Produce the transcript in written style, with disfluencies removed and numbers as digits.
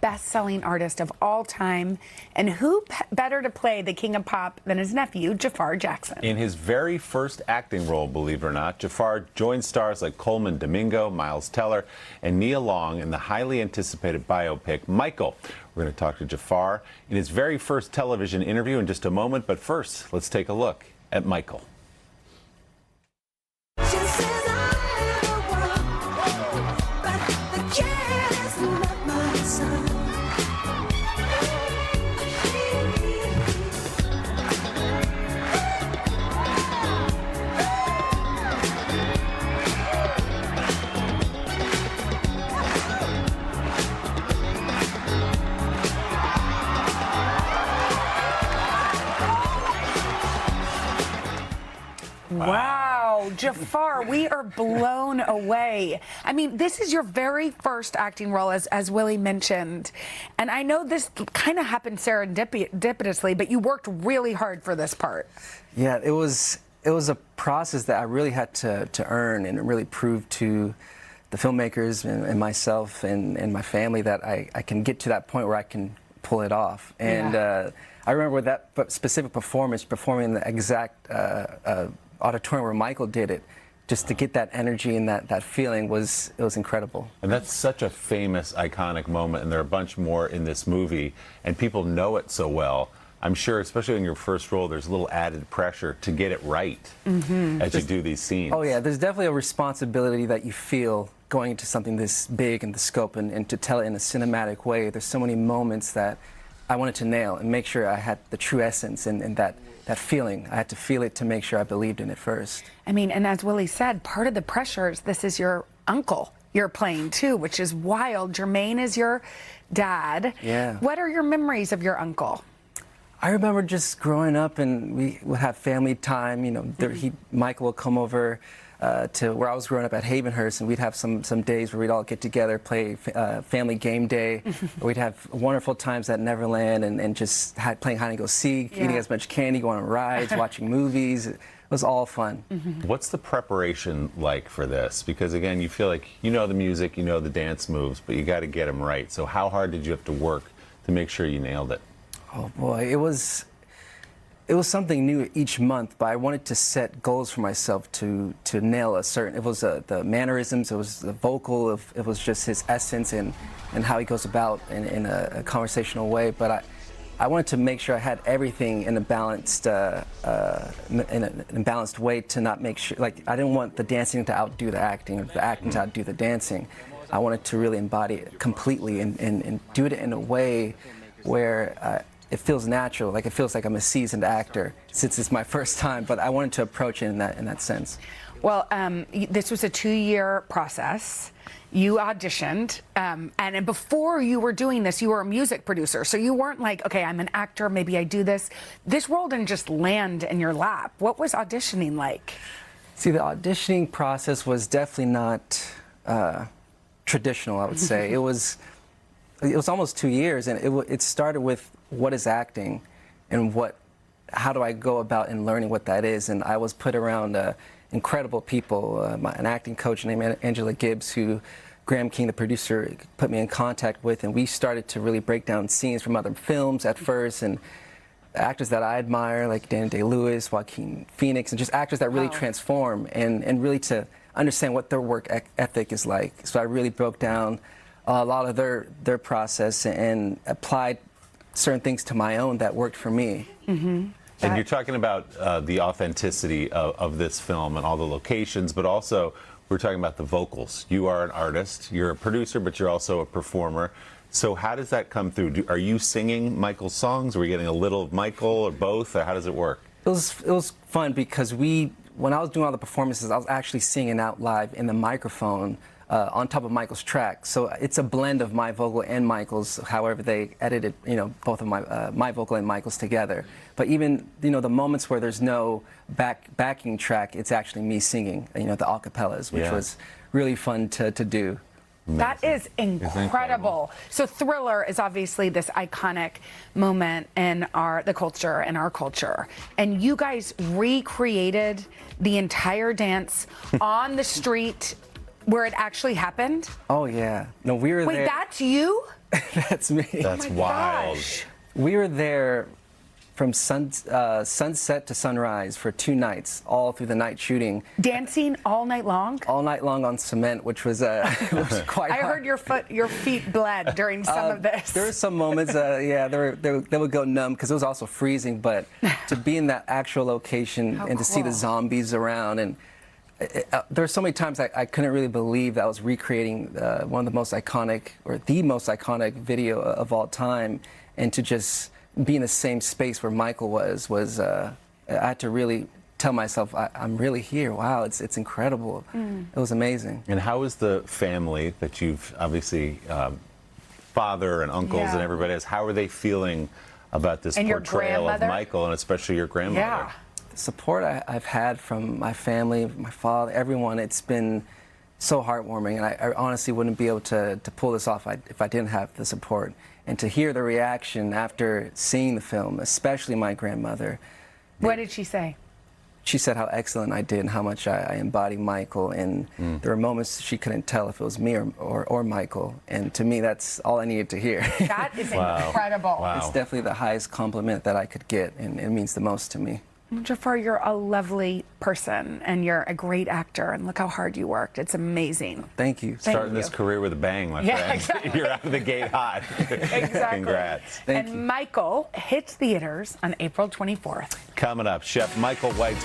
best-selling artist of all time. And who better to play the king of pop than his nephew, Jaafar Jackson? In his very first acting role, believe it or not, Jaafar joined stars like Coleman Domingo, Miles Teller, and Nia Long in the highly anticipated biopic, Michael. We're going to talk to Jaafar in his very first television interview in just a moment, but first, let's take a look at Michael. Wow, Jaafar, we are blown away. I mean, this is your very first acting role, as Willie mentioned. And I know this kind of happened serendipitously, but you worked really hard for this part. Yeah, it was a process that I really had to earn and really prove to the filmmakers and myself and my family that I can get to that point where I can pull it off. And I remember that specific performance, performing in the exact auditorium where Michael did it, just to get that energy and that feeling was incredible. And that's such a famous, iconic moment, and there are a bunch more in this movie, and people know it so well. I'm sure, especially in your first role, there's a little added pressure to get it right as you do these scenes. Oh yeah, there's definitely a responsibility that you feel going into something this big in the scope and to tell it in a cinematic way. There's so many moments that I wanted to nail and make sure I had the true essence and that feeling. I had to feel it to make sure I believed in it first. I mean, and as Willie said, part of the pressure is this is your uncle you're playing too, which is wild. Jermaine is your dad. Yeah. What are your memories of your uncle? I remember just growing up, and we would have family time. You know, Michael would come over to where I was growing up at Havenhurst, and we'd have some days where we'd all get together, play family game day. We'd have wonderful times at Neverland and just playing hide and go seek, eating as much candy, going on rides, watching movies. It was all fun. What's the preparation like for this? Because again, you feel like you know the music, you know the dance moves, but you got to get them right. So how hard did you have to work to make sure you nailed it? Oh boy, it was something new each month, but I wanted to set goals for myself to nail a certain. It was the mannerisms, it was the vocal, it was just his essence and how he goes about in a conversational way. But I wanted to make sure I had everything in a balanced way to not make sure, like, I didn't want the dancing to outdo the acting or the acting to outdo the dancing. I wanted to really embody it completely and do it in a way where it feels natural, like it feels like I'm a seasoned actor since it's my first time, but I wanted to approach it in that sense. Well, this was a 2-year process. You auditioned, and before you were doing this, you were a music producer, so you weren't like, okay, I'm an actor, maybe I do this. This role didn't just land in your lap. What was auditioning like? See, the auditioning process was definitely not traditional, I would say. It was almost 2 years, and it started with what is acting and how do I go about in learning what that is. And I was put around incredible people, an acting coach named Angela Gibbs, who Graham King, the producer, put me in contact with, and we started to really break down scenes from other films at first, and actors that I admire like Daniel Day-Lewis, Joaquin Phoenix, and just actors that really transform and really to understand what their work ethic is like. So I really broke down a lot of their process and applied certain things to my own that worked for me. And you're talking about the authenticity of this film and all the locations, but also we're talking about the vocals. You are an artist, you're a producer, but you're also a performer. So how does that come through? Are you singing Michael's songs? Are we getting a little of Michael or both? Or how does it work? It was fun because when I was doing all the performances, I was actually singing out live in the microphone on top of Michael's track. So it's a blend of my vocal and Michael's, however they edited, you know, both of my vocal and Michael's together. But even, you know, the moments where there's no backing track, it's actually me singing, you know, the acapellas, which was really fun to do. That is incredible. So Thriller is obviously this iconic moment in the culture, and you guys recreated the entire dance on the street where it actually happened? Oh yeah, no, we were there. Wait, that's you? That's me. That's my wild. gosh. We were there from sunset to sunrise for 2 nights, all through the night shooting. Dancing all night long? All night long on cement, which was, was quite I hard. heard your feet bled during some of this. There were some moments, yeah, they would go numb because it was also freezing, but to be in that actual location How and to see the cool. zombies around, and there were so many times I couldn't really believe that I was recreating one of the most iconic, or the most iconic video of all time, and to just be in the same space where Michael was I had to really tell myself, I'm really here. Wow, it's incredible. It was amazing. And how is the family that you've obviously, father and uncles Yeah. and everybody else, how are they feeling about this And your portrayal of grandmother? Michael, and especially your grandmother? Yeah. The support I've had from my family, my father, everyone, it's been so heartwarming, and I honestly wouldn't be able to pull this off if I didn't have the support. And to hear the reaction after seeing the film, especially my grandmother, What did she say? she said how excellent I did and how much I embody Michael, and there were moments she couldn't tell if it was me or Michael, and to me that's all I needed to hear. That is Wow. incredible. Wow. It's definitely the highest compliment that I could get, and it means the most to me. Jaafar, you're a lovely person and you're a great actor, and look how hard you worked. It's amazing. Thank you. Thank Starting this you. career with a bang, my Yeah, friend. exactly. You're out of the gate hot. Exactly. Congrats. Thank and you. Michael hits theaters on April 24th. Coming up, Chef Michael White's